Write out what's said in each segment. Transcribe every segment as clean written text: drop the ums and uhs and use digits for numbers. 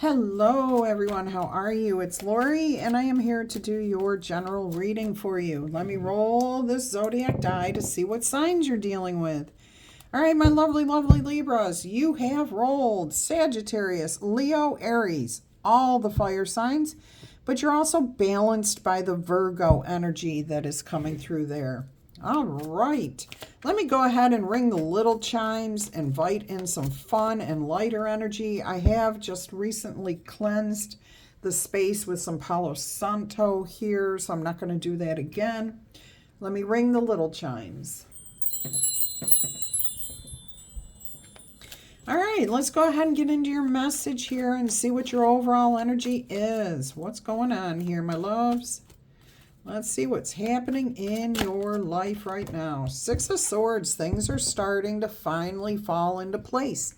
Hello everyone, how are you? It's Laurie and I am here to do your general reading for you. Let me roll this zodiac die to see what signs you're dealing with. All right, my lovely, lovely Libras, you have rolled Sagittarius, Leo, Aries, all the fire signs, but you're also balanced by the Virgo energy that is coming through there. All right, let me go ahead and ring the little chimes, invite in some fun and lighter energy. I have just recently cleansed the space with some Palo Santo here, so I'm not going to do that again. Let me ring the little chimes. All right, let's go ahead and get into your message here and see what your overall energy is. What's going on here, my loves? Let's see what's happening in your life right now. Six of Swords, things are starting to finally fall into place.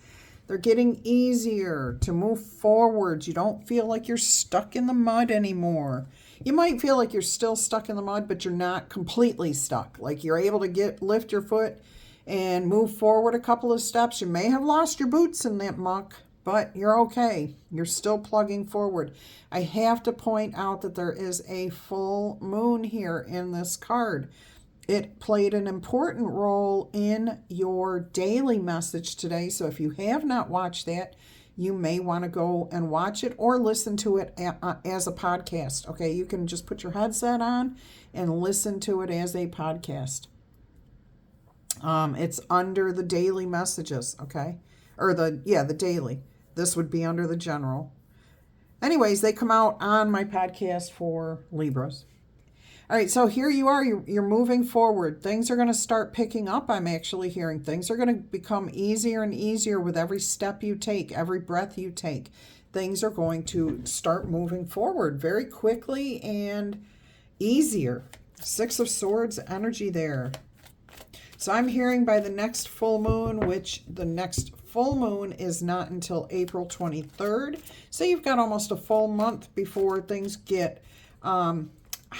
They're getting easier to move forward. You don't feel like you're stuck in the mud anymore. You might feel like you're still stuck in the mud, but you're not completely stuck. Like you're able to lift your foot and move forward a couple of steps. You may have lost your boots in that muck, but you're okay. You're still plugging forward. I have to point out that there is a full moon here in this card. It played an important role in your daily message today. So if you have not watched that, you may want to go and watch it or listen to it as a podcast. Okay, you can just put your headset on and listen to it as a podcast. It's under the daily messages, okay? Or the daily. This would be under the general. Anyways, they come out on my podcast for Libras. All right, so here you are. You're moving forward. Things are going to start picking up. I'm actually hearing things are going to become easier and easier with every step you take, every breath you take. Things are going to start moving forward very quickly and easier. Six of Swords energy there. So I'm hearing by the next full moon, which the next full moon is not until April 23rd. So you've got almost a full month before things get, I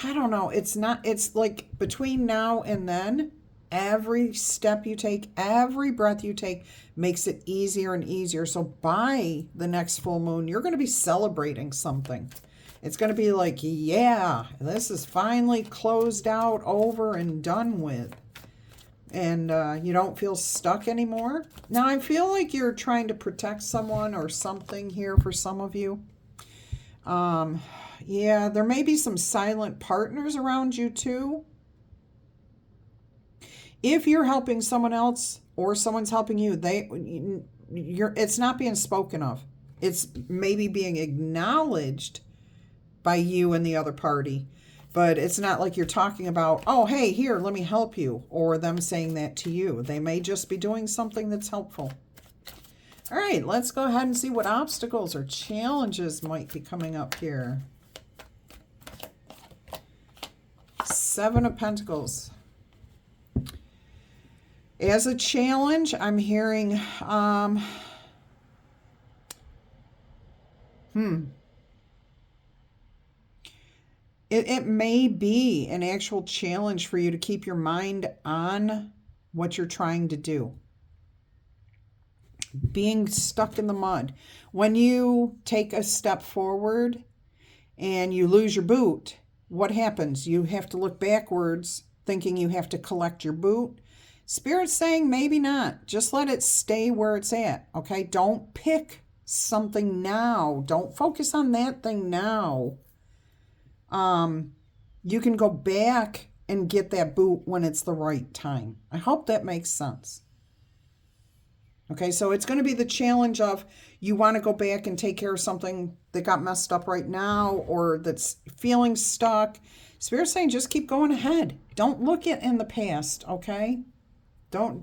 don't know, it's like between now and then, every step you take, every breath you take makes it easier and easier. So by the next full moon, you're going to be celebrating something. It's going to be like, yeah, this is finally closed out, over and done with. And you don't feel stuck anymore. Now, I feel like you're trying to protect someone or something here for some of you. Yeah, there may be some silent partners around you too. If you're helping someone else or someone's helping you, it's not being spoken of. It's maybe being acknowledged by you and the other party. But it's not like you're talking about, oh, hey, here, let me help you, or them saying that to you. They may just be doing something that's helpful. All right, let's go ahead and see what obstacles or challenges might be coming up here. Seven of Pentacles. As a challenge, I'm hearing, It may be an actual challenge for you to keep your mind on what you're trying to do. Being stuck in the mud. When you take a step forward and you lose your boot, what happens? You have to look backwards thinking you have to collect your boot. Spirit's saying maybe not. Just let it stay where it's at, okay? Don't pick something now. Don't focus on that thing now. You can go back and get that boot when it's the right time. I hope that makes sense. Okay, so it's going to be the challenge of you want to go back and take care of something that got messed up right now or that's feeling stuck. Spirit's saying just keep going ahead. Don't look in the past, okay? Don't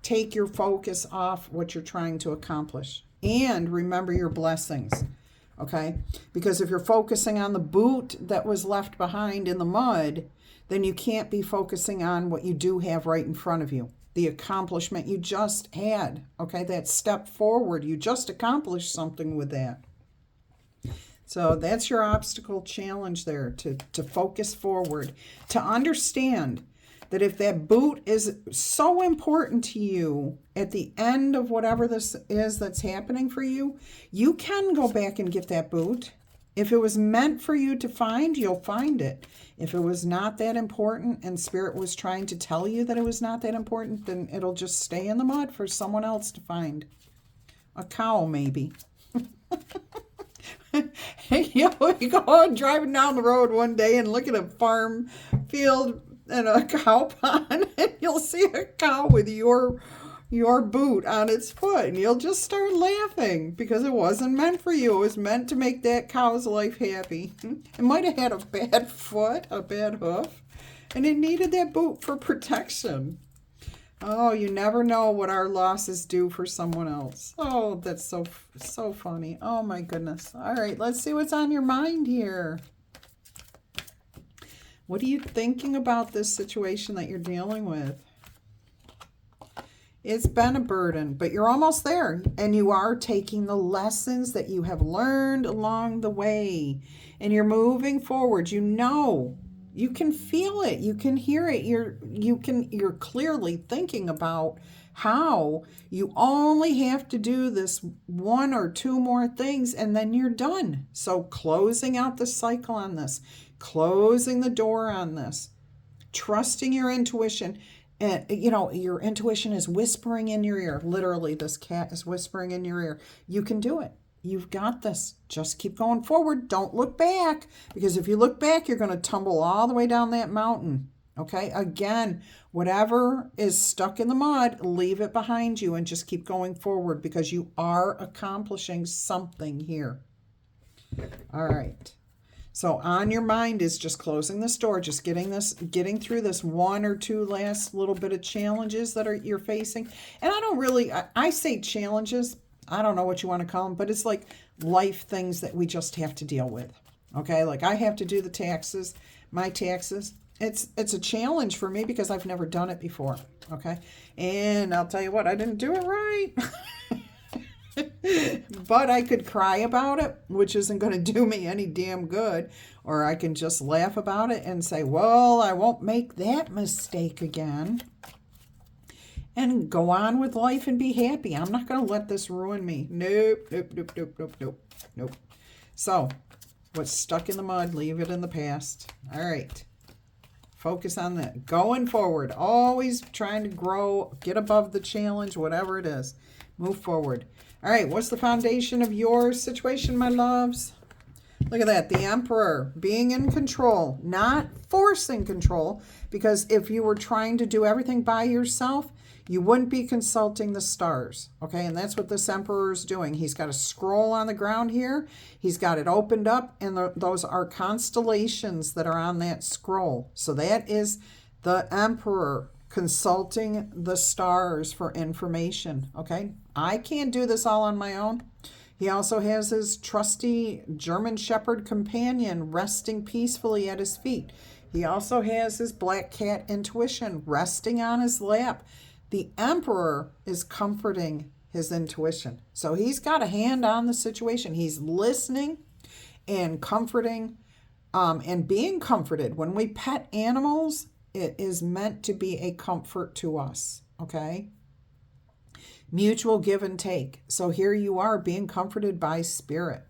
take your focus off what you're trying to accomplish. And remember your blessings. Okay, because if you're focusing on the boot that was left behind in the mud, then you can't be focusing on what you do have right in front of you. The accomplishment you just had. Okay, that step forward. You just accomplished something with that. So that's your obstacle challenge there, to focus forward, to understand that if that boot is so important to you at the end of whatever this is that's happening for you, you can go back and get that boot. If it was meant for you to find, you'll find it. If it was not that important and Spirit was trying to tell you that it was not that important, then it'll just stay in the mud for someone else to find. A cow, maybe. You go driving down the road one day and look at a farm field and a cow pond, and you'll see a cow with your boot on its foot, and you'll just start laughing because it wasn't meant for you. It was meant to make that cow's life happy. It might have had a bad foot, a bad hoof, and it needed that boot for protection. Oh, you never know what our losses do for someone else. Oh, that's so funny. Oh, my goodness. All right, let's see what's on your mind here. What are you thinking about this situation that you're dealing with? It's been a burden, but you're almost there. And you are taking the lessons that you have learned along the way. And you're moving forward. You know. You can feel it. You can hear it. You're clearly thinking about how you only have to do this 1 or 2 more things and then you're done. So closing out the cycle on this, closing the door on this, trusting your intuition. And, your intuition is whispering in your ear. Literally, this cat is whispering in your ear. You can do it. You've got this. Just keep going forward. Don't look back, because if you look back, you're going to tumble all the way down that mountain. Okay? Again, whatever is stuck in the mud, leave it behind you and just keep going forward, because you are accomplishing something here. All right. So on your mind is just closing this door, just getting through this 1 or 2 last little bit of challenges that you're facing. And I say challenges. I don't know what you want to call them, but it's like life things that we just have to deal with. Okay? Like I have to do my taxes. It's a challenge for me because I've never done it before. Okay? And I'll tell you what, I didn't do it right. But I could cry about it, which isn't going to do me any damn good. Or I can just laugh about it and say, well, I won't make that mistake again. And go on with life and be happy. I'm not going to let this ruin me. Nope. So, what's stuck in the mud, leave it in the past. All right. Focus on that. Going forward. Always trying to grow, get above the challenge, whatever it is. Move forward. All right, what's the foundation of your situation, my loves? Look at that. The Emperor, being in control, not forcing control, because if you were trying to do everything by yourself, you wouldn't be consulting the stars, okay? And that's what this Emperor is doing. He's got a scroll on the ground here. He's got it opened up, and those are constellations that are on that scroll. So that is the Emperor consulting the stars for information, okay? I can't do this all on my own. He also has his trusty German Shepherd companion resting peacefully at his feet. He also has his black cat intuition resting on his lap. The Emperor is comforting his intuition. So he's got a hand on the situation. He's listening and comforting and being comforted. When we pet animals, it is meant to be a comfort to us, okay? Mutual give and take. So here you are being comforted by Spirit.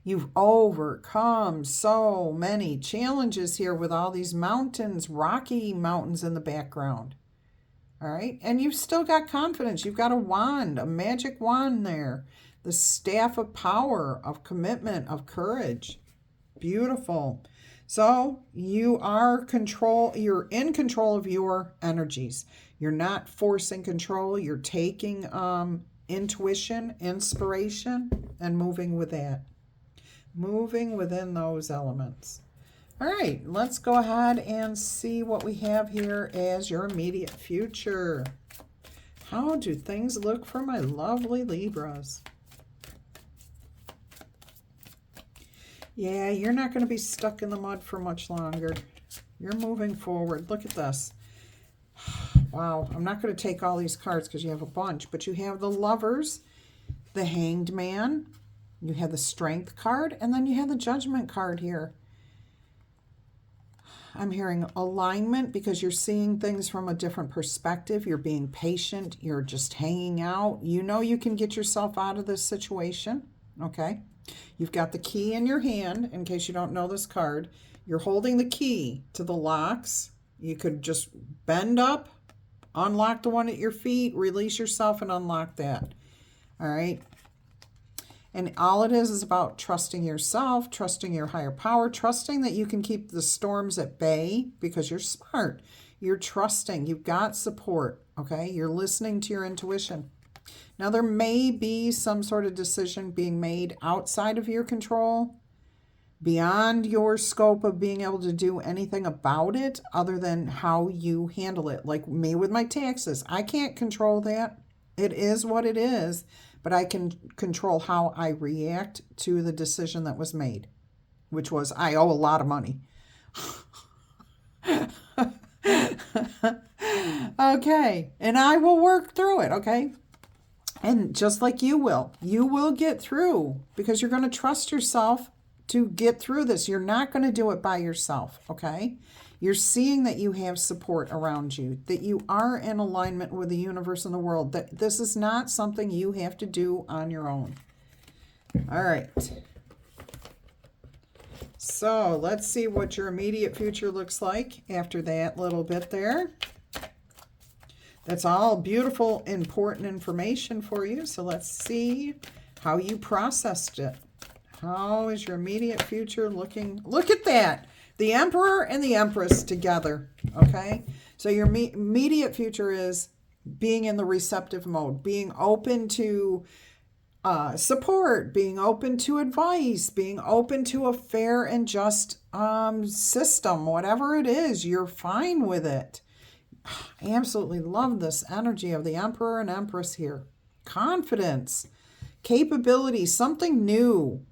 You've overcome so many challenges here with all these mountains, rocky mountains in the background. All right. And you've still got confidence. You've got a wand, a magic wand there. The staff of power, of commitment, of courage. Beautiful. So you're in control of your energies. You're not forcing control. You're taking intuition, inspiration, and moving with that. Moving within those elements. All right, let's go ahead and see what we have here as your immediate future. How do things look for my lovely Libras? Yeah, you're not going to be stuck in the mud for much longer. You're moving forward. Look at this. Wow, I'm not going to take all these cards because you have a bunch, but you have the Lovers, the Hanged Man, you have the Strength card, and then you have the Judgment card here. I'm hearing alignment because you're seeing things from a different perspective. You're being patient. You're just hanging out. You know you can get yourself out of this situation, okay? You've got the key in your hand, in case you don't know this card. You're holding the key to the locks. You could just bend up, unlock the one at your feet, release yourself, and unlock that. All right? And all it is about trusting yourself, trusting your higher power, trusting that you can keep the storms at bay because you're smart. You're trusting. You've got support, okay? You're listening to your intuition. Now, there may be some sort of decision being made outside of your control, beyond your scope of being able to do anything about it other than how you handle it. Like me with my taxes. I can't control that. It is what it is, but I can control how I react to the decision that was made, which was I owe a lot of money. Okay, and I will work through it, okay? And just like you will get through because you're going to trust yourself to get through this. You're not going to do it by yourself, okay? You're seeing that you have support around you, that you are in alignment with the universe and the world, that this is not something you have to do on your own. All right. So let's see what your immediate future looks like after that little bit there. That's all beautiful, important information for you. So let's see how you processed it. How is your immediate future looking? Look at that. The Emperor and the Empress together, okay? So your immediate future is being in the receptive mode, being open to support, being open to advice, being open to a fair and just system, whatever it is, you're fine with it. I absolutely love this energy of the Emperor and Empress here. Confidence, capability, something new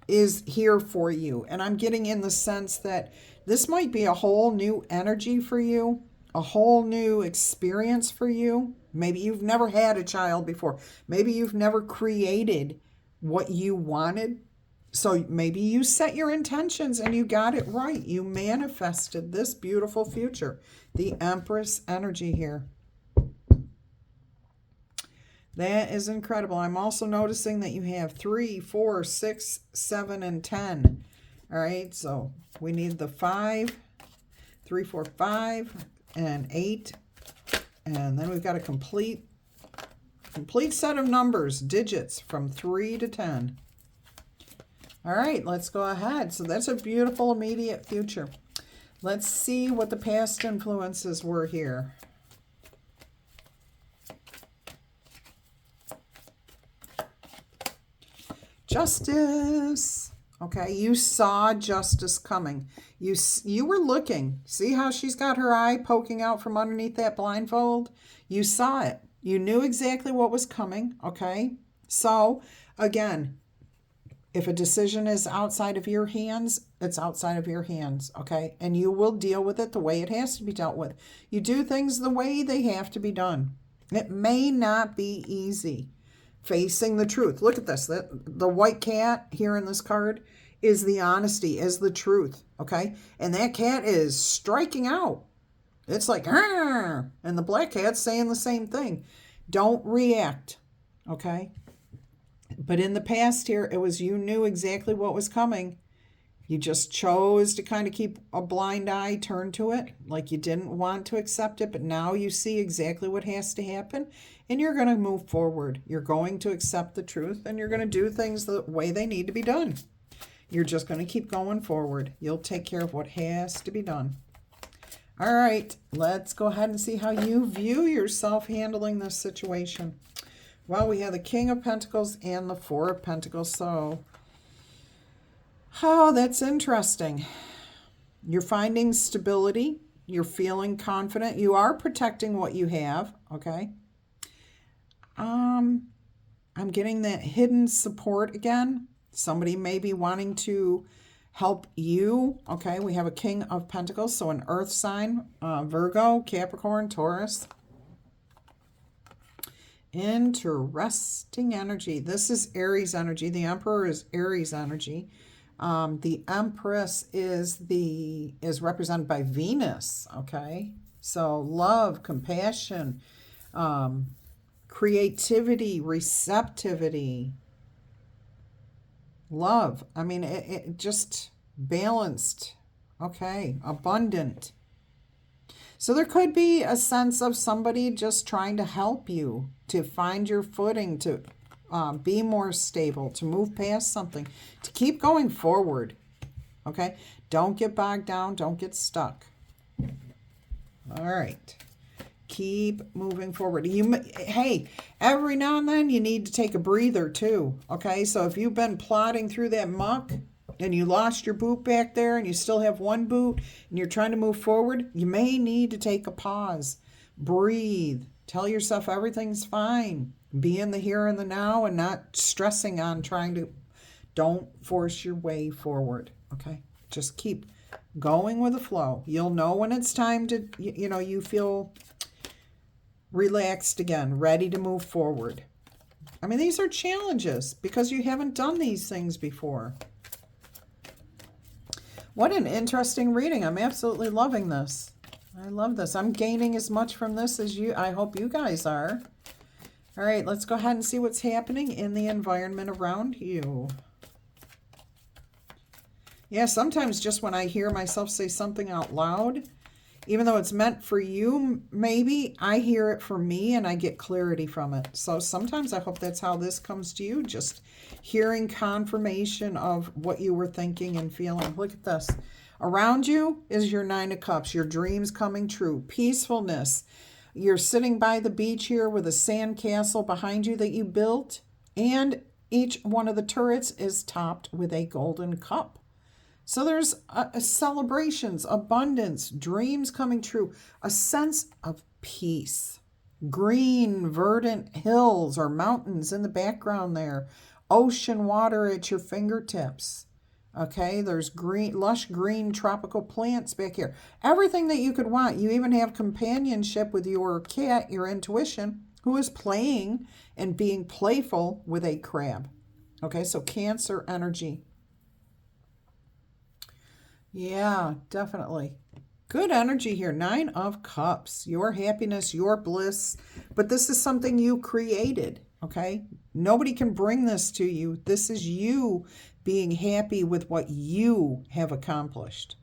is here for you. And I'm getting in the sense that this might be a whole new energy for you, a whole new experience for you. Maybe you've never had a child before. Maybe you've never created what you wanted. So maybe you set your intentions and you got it right. You manifested this beautiful future. The Empress energy here. That is incredible. I'm also noticing that you have 3, 4, 6, 7, and 10. All right, so we need the 5, 3, 4, 5, and 8. And then we've got a complete set of numbers, digits from 3 to 10. All right, let's go ahead. So that's a beautiful immediate future. Let's see what the past influences were here. Justice. Okay, you saw justice coming. You were looking. See how she's got her eye poking out from underneath that blindfold? You saw it. You knew exactly what was coming, okay? So, again, if a decision is outside of your hands, it's outside of your hands, okay? And you will deal with it the way it has to be dealt with. You do things the way they have to be done. It may not be easy. Facing the truth. Look at this. The white cat here in this card is the honesty, is the truth, okay? And that cat is striking out. It's like, arr! And the black cat's saying the same thing. Don't react, okay? But in the past here, it was you knew exactly what was coming. You just chose to kind of keep a blind eye turned to it, like you didn't want to accept it, but now you see exactly what has to happen, and you're going to move forward. You're going to accept the truth, and you're going to do things the way they need to be done. You're just going to keep going forward. You'll take care of what has to be done. All right, let's go ahead and see how you view yourself handling this situation. Well, we have the King of Pentacles and the Four of Pentacles, so... oh, that's interesting. You're finding stability. You're feeling confident. You are protecting what you have, okay? I'm getting that hidden support again. Somebody may be wanting to help you, okay? We have a King of Pentacles, so an earth sign, Virgo, Capricorn, Taurus. Interesting energy. This is Aries energy. The Emperor is Aries energy. The Empress is represented by Venus, okay? So love, compassion, creativity, receptivity, love. I mean, it just balanced, okay, abundant. So there could be a sense of somebody just trying to help you to find your footing, to be more stable, to move past something, to keep going forward, okay? Don't get bogged down. Don't get stuck. All right. Keep moving forward. Hey, every now and then you need to take a breather too, okay? So if you've been plodding through that muck and you lost your boot back there and you still have one boot and you're trying to move forward, you may need to take a pause. Breathe. Tell yourself everything's fine. Be in the here and the now and not stressing on don't force your way forward, okay? Just keep going with the flow. You'll know when it's time to, you feel relaxed again, ready to move forward. I mean, these are challenges because you haven't done these things before. What an interesting reading. I'm absolutely loving this. I love this. I'm gaining as much from this as I hope you guys are. All right, let's go ahead and see what's happening in the environment around you. Yeah, sometimes just when I hear myself say something out loud, even though it's meant for you, maybe I hear it for me and I get clarity from it. So sometimes I hope that's how this comes to you, just hearing confirmation of what you were thinking and feeling. Look at this. Around you is your Nine of Cups, your dreams coming true, peacefulness. You're sitting by the beach here with a sand castle behind you that you built, and each one of the turrets is topped with a golden cup. So there's celebrations, abundance, dreams coming true, a sense of peace. Green, verdant hills or mountains in the background there. Ocean water at your fingertips. Okay, there's lush green tropical plants back here. Everything that you could want. You even have companionship with your cat, your intuition, who is playing and being playful with a crab. Okay, so Cancer energy. Yeah, definitely. Good energy here. Nine of Cups. Your happiness, your bliss. But this is something you created, okay? Nobody can bring this to you. This is you being happy with what you have accomplished.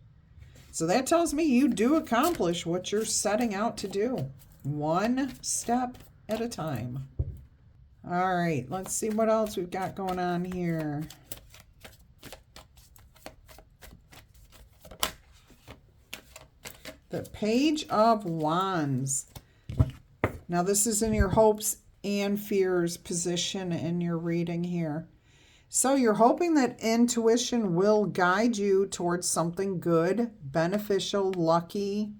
So that tells me you do accomplish what you're setting out to do. One step at a time. All right, let's see what else we've got going on here. The Page of Wands. Now this is in your hopes and fears position in your reading here. So you're hoping that intuition will guide you towards something good, beneficial, lucky.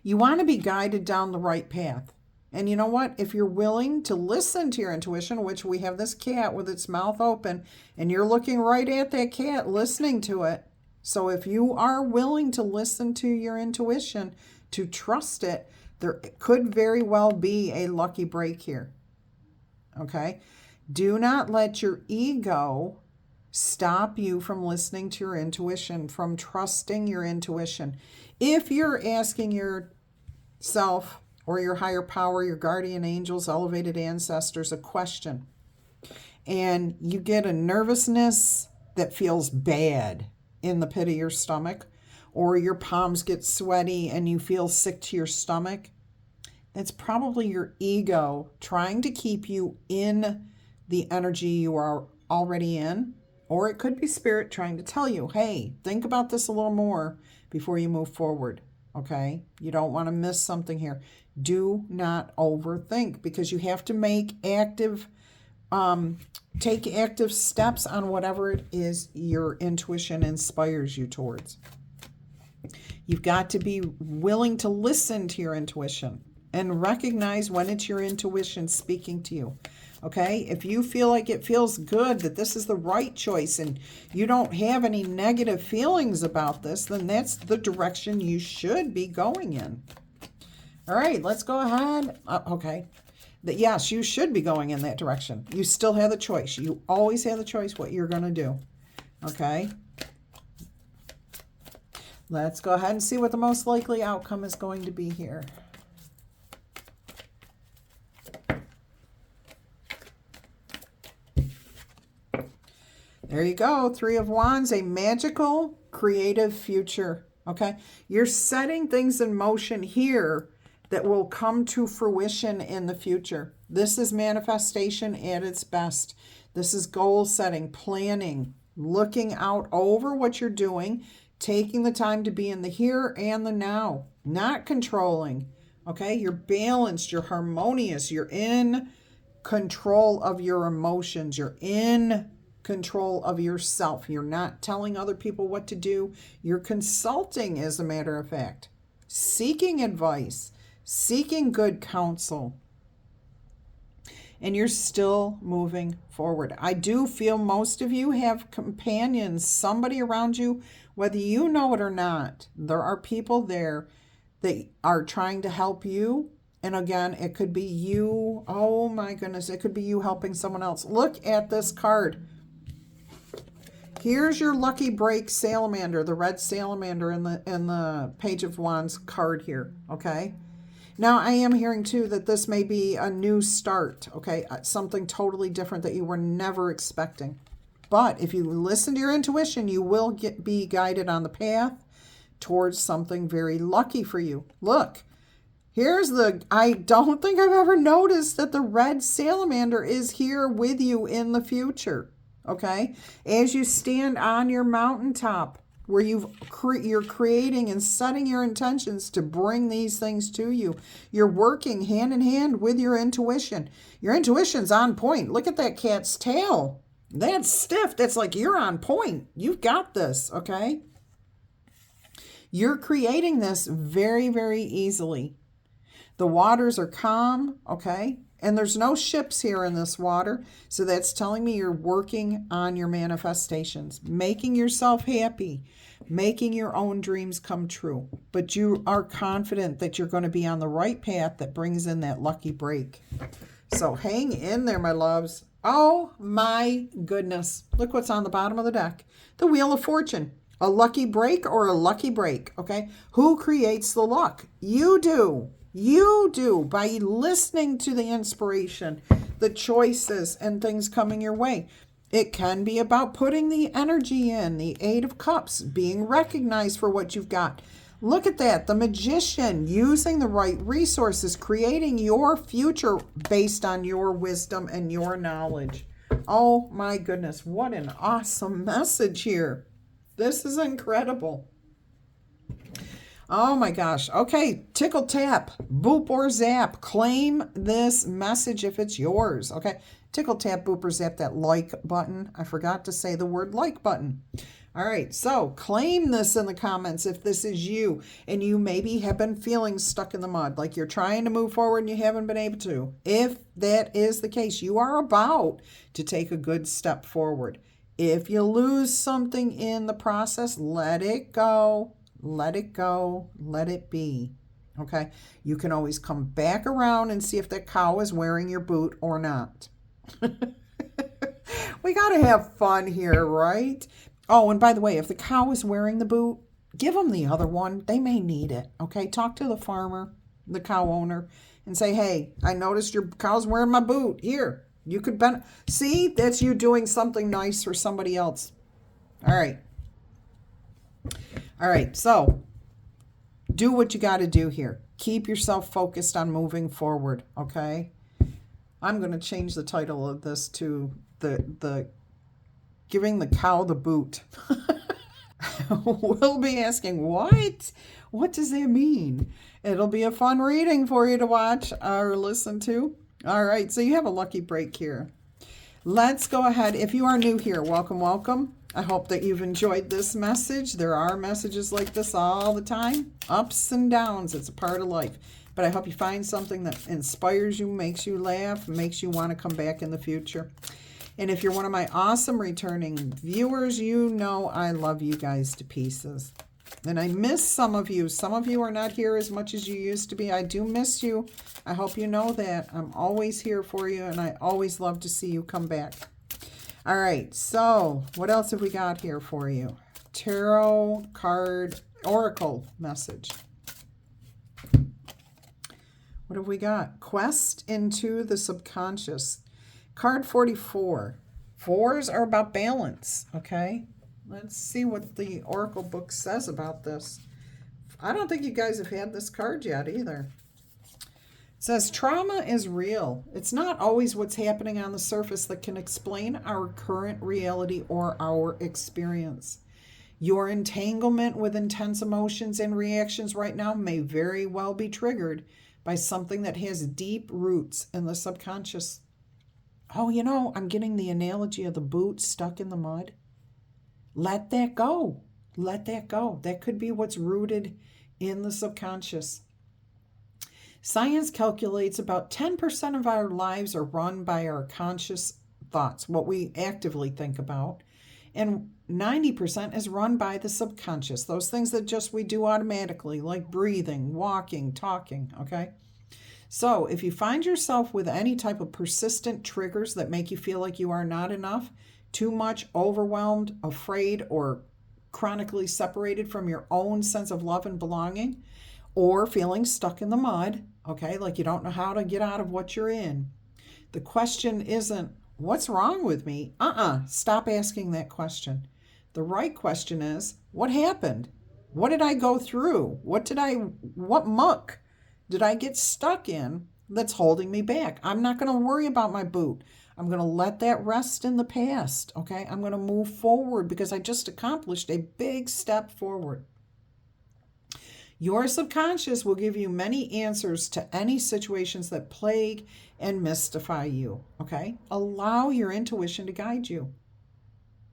You want to be guided down the right path. And you know what? If you're willing to listen to your intuition, which we have this cat with its mouth open, and you're looking right at that cat, listening to it. So if you are willing to listen to your intuition, to trust it, there could very well be a lucky break here. Okay? Do not let your ego stop you from listening to your intuition, from trusting your intuition. If you're asking yourself or your higher power, your guardian angels, elevated ancestors, a question, and you get a nervousness that feels bad in the pit of your stomach, or your palms get sweaty and you feel sick to your stomach, that's probably your ego trying to keep you in the energy you are already in. Or it could be spirit trying to tell you, hey, think about this a little more before you move forward. Okay? You don't want to miss something here. Do not overthink, because you have to take active steps on whatever it is your intuition inspires you towards. You've got to be willing to listen to your intuition and recognize when it's your intuition speaking to you. Okay? If you feel like it feels good, that this is the right choice, and you don't have any negative feelings about this, then that's the direction you should be going in. All right, let's go ahead. Okay. Yes, you should be going in that direction. You still have the choice. You always have the choice what you're going to do. Okay. Let's go ahead and see what the most likely outcome is going to be here. There you go. Three of Wands, a magical, creative future. Okay. You're setting things in motion here that will come to fruition in the future. This is manifestation at its best. This is goal setting, planning, looking out over what you're doing, taking the time to be in the here and the now, not controlling. Okay. You're balanced. You're harmonious. You're in control of your emotions. You're in control of yourself. You're not telling other people what to do. You're consulting, as a matter of fact, seeking advice, seeking good counsel, and you're still moving forward. I do feel most of you have companions, somebody around you, whether you know it or not. There are people there that are trying to help you. And again, it could be you. Oh my goodness, it could be you helping someone else. Look at this card. Here's your lucky break salamander, the red salamander in the Page of Wands card here, okay? Now, I am hearing too that this may be a new start, okay? Something totally different that you were never expecting. But if you listen to your intuition, you will be guided on the path towards something very lucky for you. Look, I don't think I've ever noticed that the red salamander is here with you in the future. Okay, as you stand on your mountaintop where you're creating and setting your intentions to bring these things to you, you're working hand in hand with your intuition. Your intuition's on point. Look at that cat's tail. That's stiff. That's like you're on point. You've got this, okay? You're creating this very, very easily. The waters are calm, okay? And there's no ships here in this water. So that's telling me you're working on your manifestations, making yourself happy, making your own dreams come true. But you are confident that you're going to be on the right path that brings in that lucky break. So hang in there, my loves. Oh my goodness. Look what's on the bottom of the deck. The Wheel of Fortune. A lucky break or a lucky break, okay? Who creates the luck? You do. You do, by listening to the inspiration, the choices, and things coming your way. It can be about putting the energy in, the Eight of Cups, being recognized for what you've got. Look at that, the Magician, using the right resources, creating your future based on your wisdom and your knowledge. Oh my goodness, what an awesome message here. This is incredible. Oh my gosh. Okay. Tickle tap, boop or zap. Claim this message if it's yours. Okay. Tickle tap, boop or zap that like button. I forgot to say the word like button. All right. So claim this in the comments if this is you and you maybe have been feeling stuck in the mud, like you're trying to move forward and you haven't been able to. If that is the case, you are about to take a good step forward. If you lose something in the process, let it go. Let it go. Let it be. Okay? You can always come back around and see if that cow is wearing your boot or not. We got to have fun here, right? Oh, and by the way, if the cow is wearing the boot, give them the other one. They may need it. Okay? Talk to the farmer, the cow owner, and say, hey, I noticed your cow's wearing my boot. Here, you could see, that's you doing something nice for somebody else. All right. All right, so do what you got to do here. Keep yourself focused on moving forward, okay? I'm going to change the title of this to the giving the cow the boot. We'll be asking, what? What does that mean? It'll be a fun reading for you to watch or listen to. All right, so you have a lucky break here. Let's go ahead. If you are new here, welcome, welcome. I hope that you've enjoyed this message. There are messages like this all the time. Ups and downs. It's a part of life. But I hope you find something that inspires you, makes you laugh, makes you want to come back in the future. And if you're one of my awesome returning viewers, you know I love you guys to pieces. And I miss some of you. Some of you are not here as much as you used to be. I do miss you. I hope you know that. I'm always here for you, and I always love to see you come back. All right, so what else have we got here for you? Tarot card oracle message. What have we got? Quest into the subconscious. Card 44. Fours are about balance, okay? Let's see what the oracle book says about this. I don't think you guys have had this card yet either. It says trauma is real. It's not always what's happening on the surface that can explain our current reality or our experience. Your entanglement with intense emotions and reactions right now may very well be triggered by something that has deep roots in the subconscious. Oh, you know, I'm getting the analogy of the boot stuck in the mud. Let that go. Let that go. That could be what's rooted in the subconscious. Science calculates about 10% of our lives are run by our conscious thoughts, what we actively think about, and 90% is run by the subconscious, those things that just we do automatically, like breathing, walking, talking, okay? So if you find yourself with any type of persistent triggers that make you feel like you are not enough, too much, overwhelmed, afraid, or chronically separated from your own sense of love and belonging, or feeling stuck in the mud, okay, like you don't know how to get out of what you're in, the question isn't, what's wrong with me? Stop asking that question. The right question is, what happened? What did I go through? What muck did I get stuck in that's holding me back? I'm not going to worry about my boot. I'm going to let that rest in the past, okay? I'm going to move forward because I just accomplished a big step forward. Your subconscious will give you many answers to any situations that plague and mystify you, okay? Allow your intuition to guide you.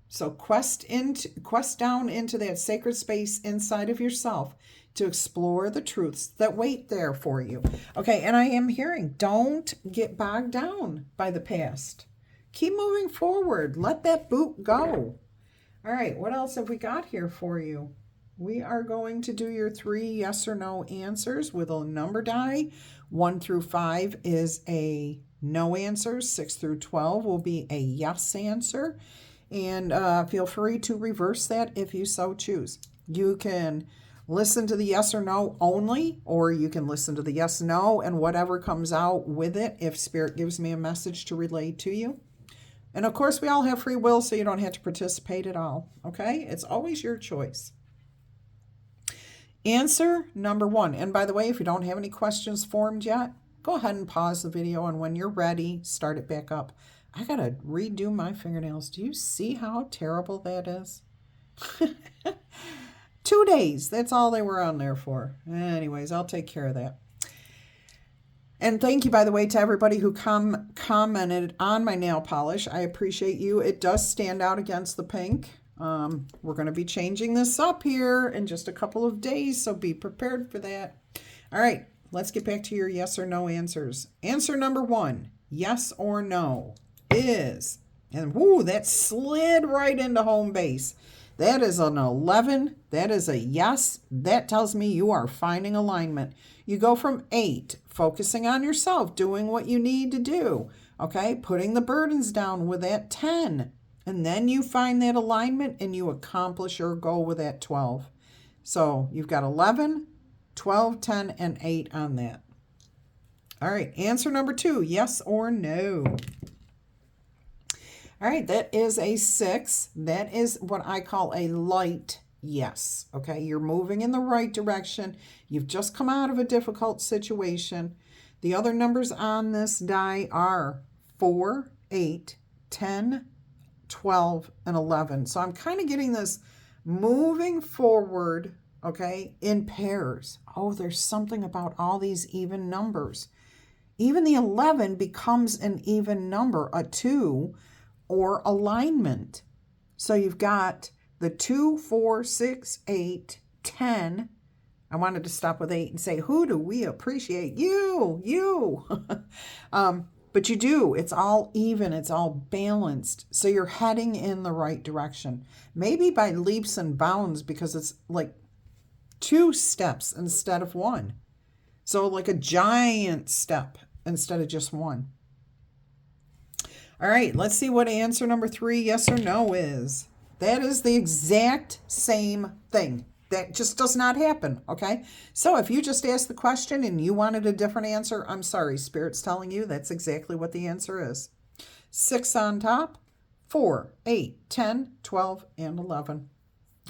So quest down into that sacred space inside of yourself to explore the truths that wait there for you. Okay, and I am hearing, don't get bogged down by the past. Keep moving forward. Let that boot go. All right, what else have we got here for you? We are going to do your 3 yes or no answers with a number die. 1 through 5 is a no answer. 6 through 12 will be a yes answer. And feel free to reverse that if you so choose. You can listen to the yes or no only, or you can listen to the yes, no, and whatever comes out with it if Spirit gives me a message to relay to you. And of course, we all have free will, so you don't have to participate at all, okay? It's always your choice. Answer number 1. And by the way, if you don't have any questions formed yet, go ahead and pause the video, and when you're ready, start it back up. I got to redo my fingernails. Do you see how terrible that is? 2 days. That's all they were on there for. Anyways, I'll take care of that. And thank you, by the way, to everybody who commented on my nail polish. I appreciate you. It does stand out against the pink. We're going to be changing this up here in just a couple of days, so be prepared for that. All right, let's get back to your yes or no answers. Answer number 1, yes or no, is, and whoo, that slid right into home base. That is an 11. That is a yes. That tells me you are finding alignment. You go from 8, focusing on yourself, doing what you need to do, okay, putting the burdens down with that 10. And then you find that alignment and you accomplish your goal with that 12. So you've got 11, 12, 10, and 8 on that. All right, answer number 2, yes or no. All right, that is a 6. That is what I call a light yes. Okay, you're moving in the right direction. You've just come out of a difficult situation. The other numbers on this die are 4, 8, 10, 12, and 11. So I'm kind of getting this moving forward, okay, in pairs. Oh, there's something about all these even numbers. Even the 11 becomes an even number, a 2, or alignment. So you've got the 2, 4, 6, 8, 10. I wanted to stop with 8 and say, who do we appreciate? You. But you do. It's all even. It's all balanced. So you're heading in the right direction. Maybe by leaps and bounds because it's like 2 steps instead of 1. So like a giant step instead of just 1. All right, let's see what answer number 3, yes or no, is. That is the exact same thing. That just does not happen, okay? So if you just asked the question and you wanted a different answer, I'm sorry, Spirit's telling you that's exactly what the answer is. 6 on top, 4, 8, 10, 12, and 11.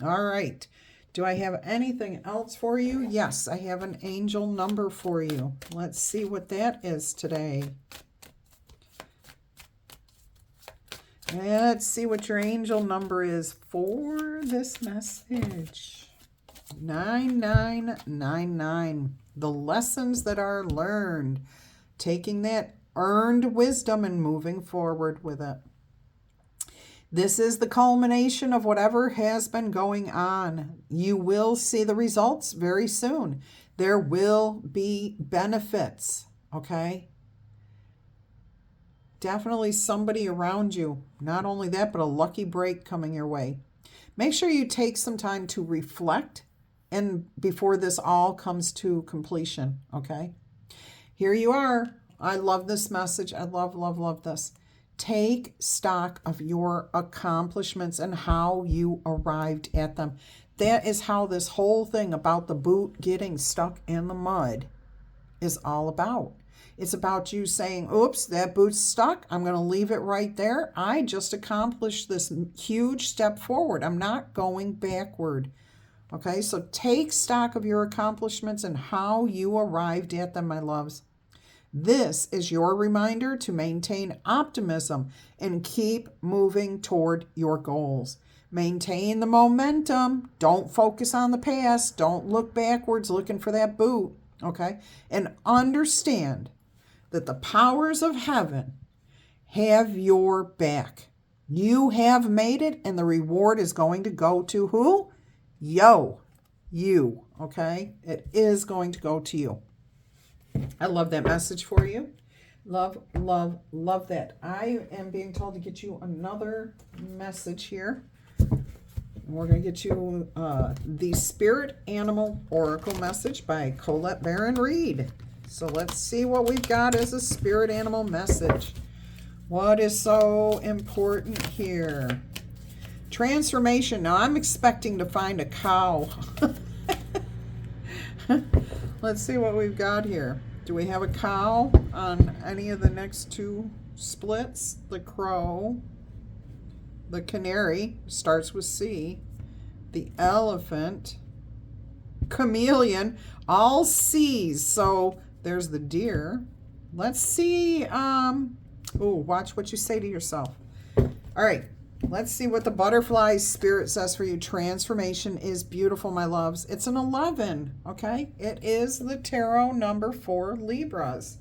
All right. Do I have anything else for you? Yes, I have an angel number for you. Let's see what that is today. Let's see what your angel number is for this message. 9999. The lessons that are learned. Taking that earned wisdom and moving forward with it. This is the culmination of whatever has been going on. You will see the results very soon. There will be benefits, okay? Definitely somebody around you. Not only that, but a lucky break coming your way. Make sure you take some time to reflect and before this all comes to completion, okay? Here you are. I love this message. I love, love, love this. Take stock of your accomplishments and how you arrived at them. That is how this whole thing about the boot getting stuck in the mud is all about. It's about you saying, oops, that boot's stuck. I'm going to leave it right there. I just accomplished this huge step forward. I'm not going backward. Okay, so take stock of your accomplishments and how you arrived at them, my loves. This is your reminder to maintain optimism and keep moving toward your goals. Maintain the momentum. Don't focus on the past. Don't look backwards looking for that boot. Okay, and understand that the powers of heaven have your back. You have made it, and the reward is going to go to who? You, okay? It is going to go to you. I love that message for you. Love, love, love that. I am being told to get you another message here. We're going to get you the Spirit Animal Oracle message by Colette Baron Reed. So let's see what we've got as a spirit animal message. What is so important here? Transformation. Now I'm expecting to find a cow. Let's see what we've got here. Do we have a cow on any of the next two splits? The crow, the canary, starts with C, the elephant, chameleon, all C's. So there's the deer. Let's see. Watch what you say to yourself. All right. Let's see what the butterfly spirit says for you. Transformation is beautiful, my loves. It's an 11, okay? It is the tarot number for Libras.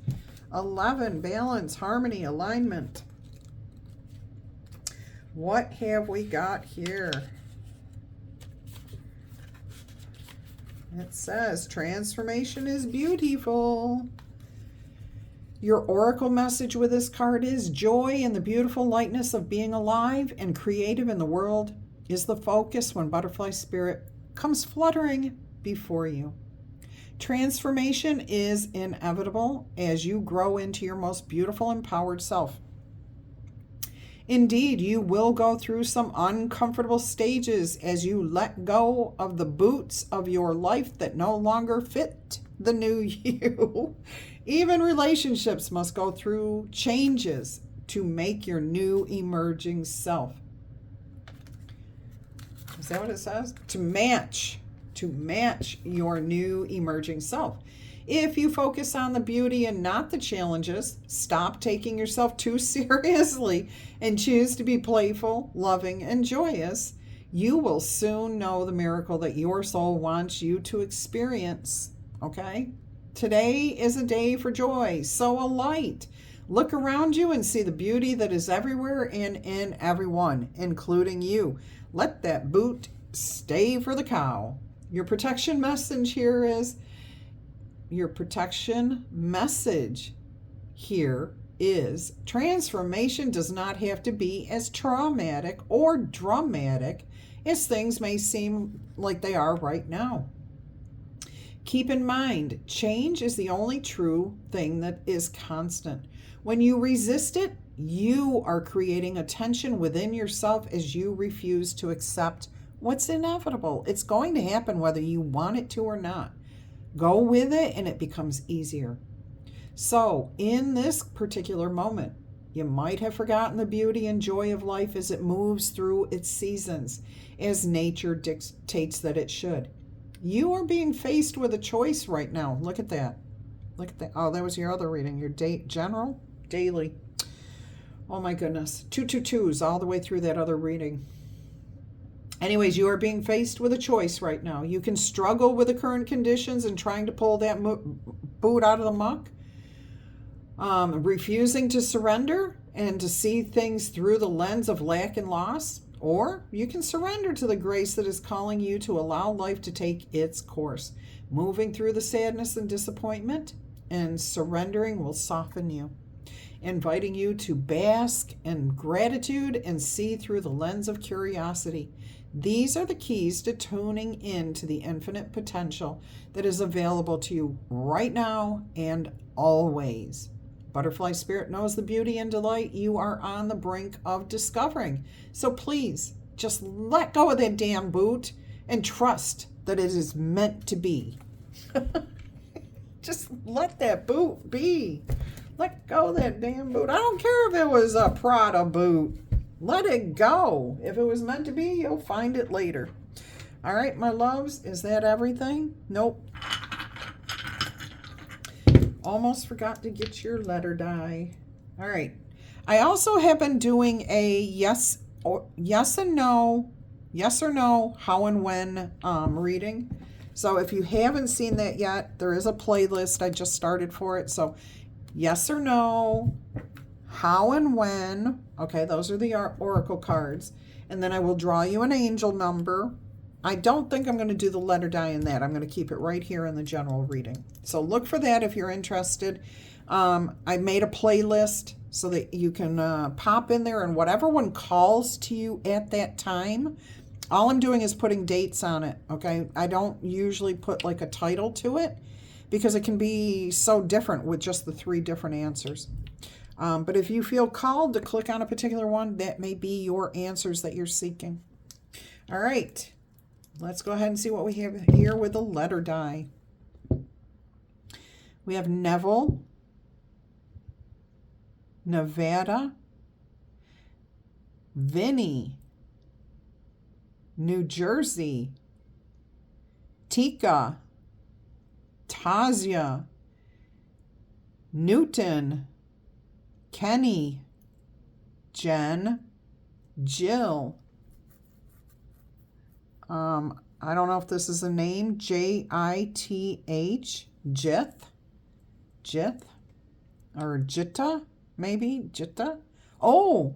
11, balance, harmony, alignment. What have we got here? It says transformation is beautiful. Your oracle message with this card is joy in the beautiful lightness of being alive and creative in the world is the focus when butterfly spirit comes fluttering before you. Transformation is inevitable as you grow into your most beautiful, empowered self. Indeed, you will go through some uncomfortable stages as you let go of the boots of your life that no longer fit the new you. Even relationships must go through changes to make your new emerging self. Is that what it says? To match your new emerging self. If you focus on the beauty and not the challenges, stop taking yourself too seriously and choose to be playful, loving, and joyous, you will soon know the miracle that your soul wants you to experience. Okay? Today is a day for joy. Sow a light. Look around you and see the beauty that is everywhere and in everyone, including you. Let that boot stay for the cow. Your protection message here is transformation does not have to be as traumatic or dramatic as things may seem like they are right now. Keep in mind, change is the only true thing that is constant. When you resist it, You are creating a tension within yourself as you refuse to accept what's inevitable. It's going to happen whether you want it to or not. Go with it and it becomes easier. So, in this particular moment, you might have forgotten the beauty and joy of life as it moves through its seasons, as nature dictates that it should. You are being faced with a choice right now. Look at that. Look at that. Oh, that was your other reading. Your general, daily. Oh my goodness. 222s all the way through that other reading. Anyways, you are being faced with a choice right now. You can struggle with the current conditions and trying to pull that boot out of the muck. Refusing to surrender and to see things through the lens of lack and loss. Or you can surrender to the grace that is calling you to allow life to take its course. Moving through the sadness and disappointment, and surrendering will soften you, inviting you to bask in gratitude and see through the lens of curiosity. These are the keys to tuning in to the infinite potential that is available to you right now and always. Butterfly Spirit knows the beauty and delight you are on the brink of discovering. So please, just let go of that damn boot and trust that it is meant to be. Just let that boot be. Let go of that damn boot. I don't care if it was a Prada boot. Let it go. If it was meant to be, you'll find it later. All right, my loves, is that everything? Nope. Almost forgot to get your letter die. All right. I also have been doing a yes or no, how and when reading. So if you haven't seen that yet, there is a playlist I just started for it. So yes or no, how and when. Okay, those are the oracle cards. And then I will draw you an angel number. I don't think I'm going to do the letter die in that. I'm going to keep it right here in the general reading. So look for that if you're interested. I made a playlist so that you can pop in there, and whatever one calls to you at that time. All I'm doing is putting dates on it, okay? I don't usually put like a title to it because it can be so different with just the 3 different answers. But if you feel called to click on a particular one, that may be your answers that you're seeking. All right. Let's go ahead and see what we have here with the letter die. We have Neville, Nevada, Vinny, New Jersey, Tika, Tazia, Newton, Kenny, Jen, Jill. I don't know if this is a name. Jith, Jith, or Jitta, maybe Jitta. Oh,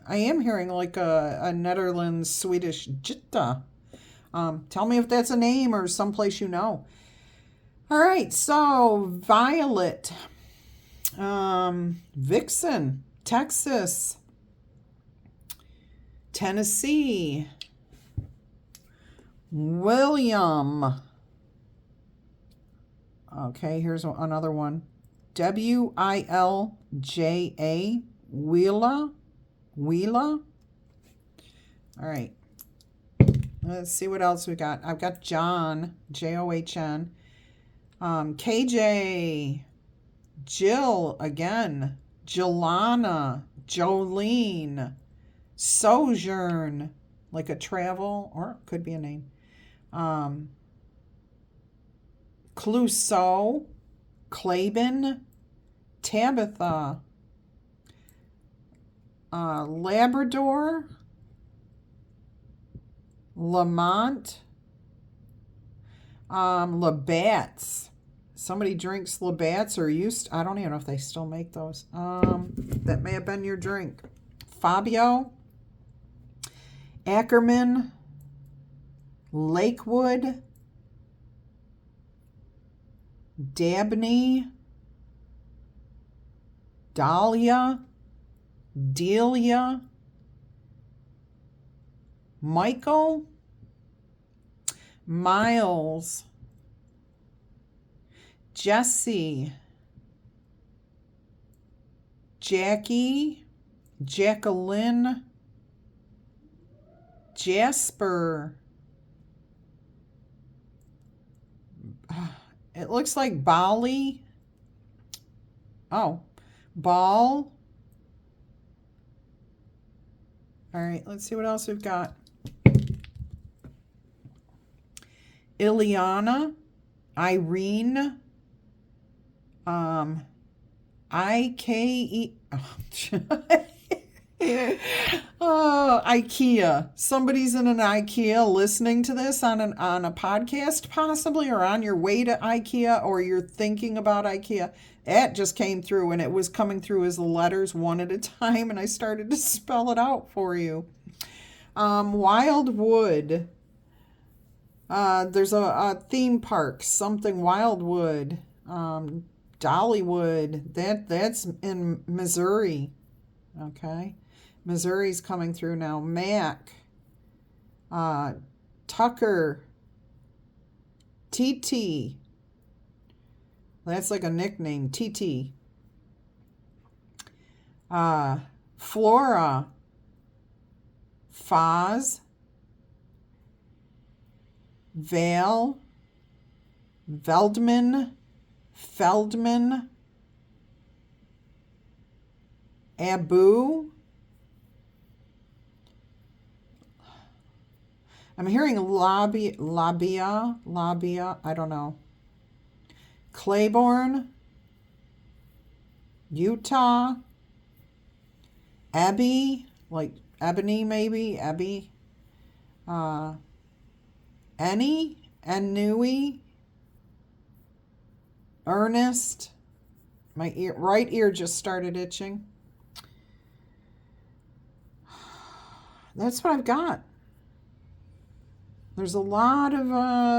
I am hearing like a Netherlands Swedish Jitta. Tell me if that's a name or someplace you know. All right, so Violet, Vixen, Texas, Tennessee, William. Okay, here's another one. Wilja, Wheela. All right. Let's see what else we got. I've got John, John. KJ, Jill again, Jolana, Jolene, Sojourn, like a travel, or it could be a name. Clouseau, Claben, Tabitha, Labrador, Lamont, Labatt's. Somebody drinks Labatt's or used, I don't even know if they still make those. That may have been your drink. Fabio, Ackerman, Lakewood, Dabney, Dahlia, Delia, Michael, Miles, Jesse, Jackie, Jacqueline, Jasper. It looks like Bali. Oh, Ball. All right, let's see what else we've got. Ileana, Irene, IKE. Oh, IKEA. Somebody's in an IKEA listening to this on a podcast, possibly, or on your way to IKEA, or you're thinking about IKEA. That just came through, and it was coming through as letters one at a time, and I started to spell it out for you. Wildwood. There's a theme park, something Wildwood. Dollywood. That's in Missouri. Okay. Missouri's coming through now. Mac. Tucker. TT. That's like a nickname. TT. Flora. Foz. Val. Veldman. Feldman. Abu. I'm hearing labia, I don't know. Claiborne, Utah, Abby, like Ebony maybe, Abby, Anui, Ernest. My right ear just started itching. That's what I've got. There's a lot of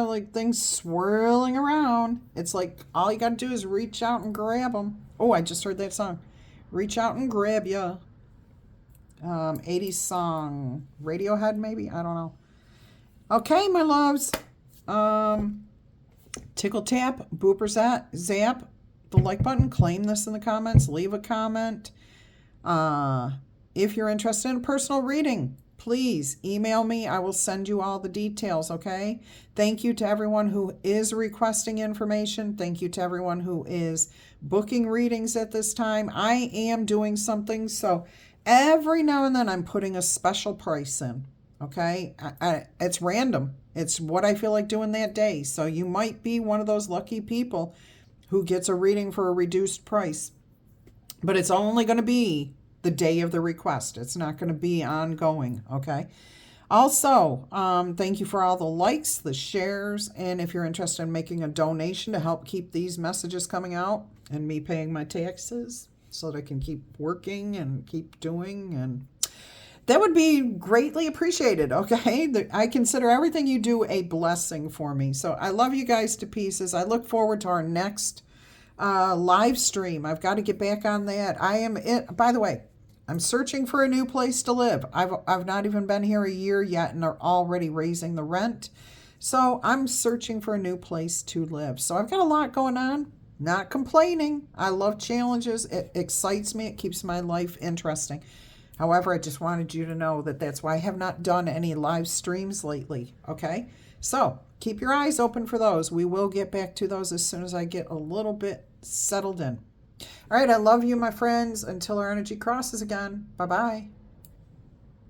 like things swirling around. It's like all you got to do is reach out and grab them. Oh, I just heard that song. Reach out and grab ya. 80s song. Radiohead maybe? I don't know. Okay, my loves. Tickle tap, booper zap, the like button, claim this in the comments, leave a comment. If you're interested in a personal reading, please email me. I will send you all the details, okay? Thank you to everyone who is requesting information. Thank you to everyone who is booking readings at this time. I am doing something, so every now and then I'm putting a special price in, okay? It's random. It's what I feel like doing that day. So you might be one of those lucky people who gets a reading for a reduced price. But it's only going to be the day of the request. It's not going to be ongoing, okay? Also, thank you for all the likes, the shares, and if you're interested in making a donation to help keep these messages coming out and me paying my taxes so that I can keep working and keep doing, and that would be greatly appreciated, okay? I consider everything you do a blessing for me. So I love you guys to pieces. I look forward to our next live stream. I've got to get back on that. By the way, I'm searching for a new place to live. I've not even been here a year yet, and they're already raising the rent. So I'm searching for a new place to live. So I've got a lot going on. Not complaining. I love challenges. It excites me. It keeps my life interesting. However, I just wanted you to know that that's why I have not done any live streams lately, okay? So keep your eyes open for those. We will get back to those as soon as I get a little bit settled in. All right, I love you, my friends. Until our energy crosses again. Bye-bye.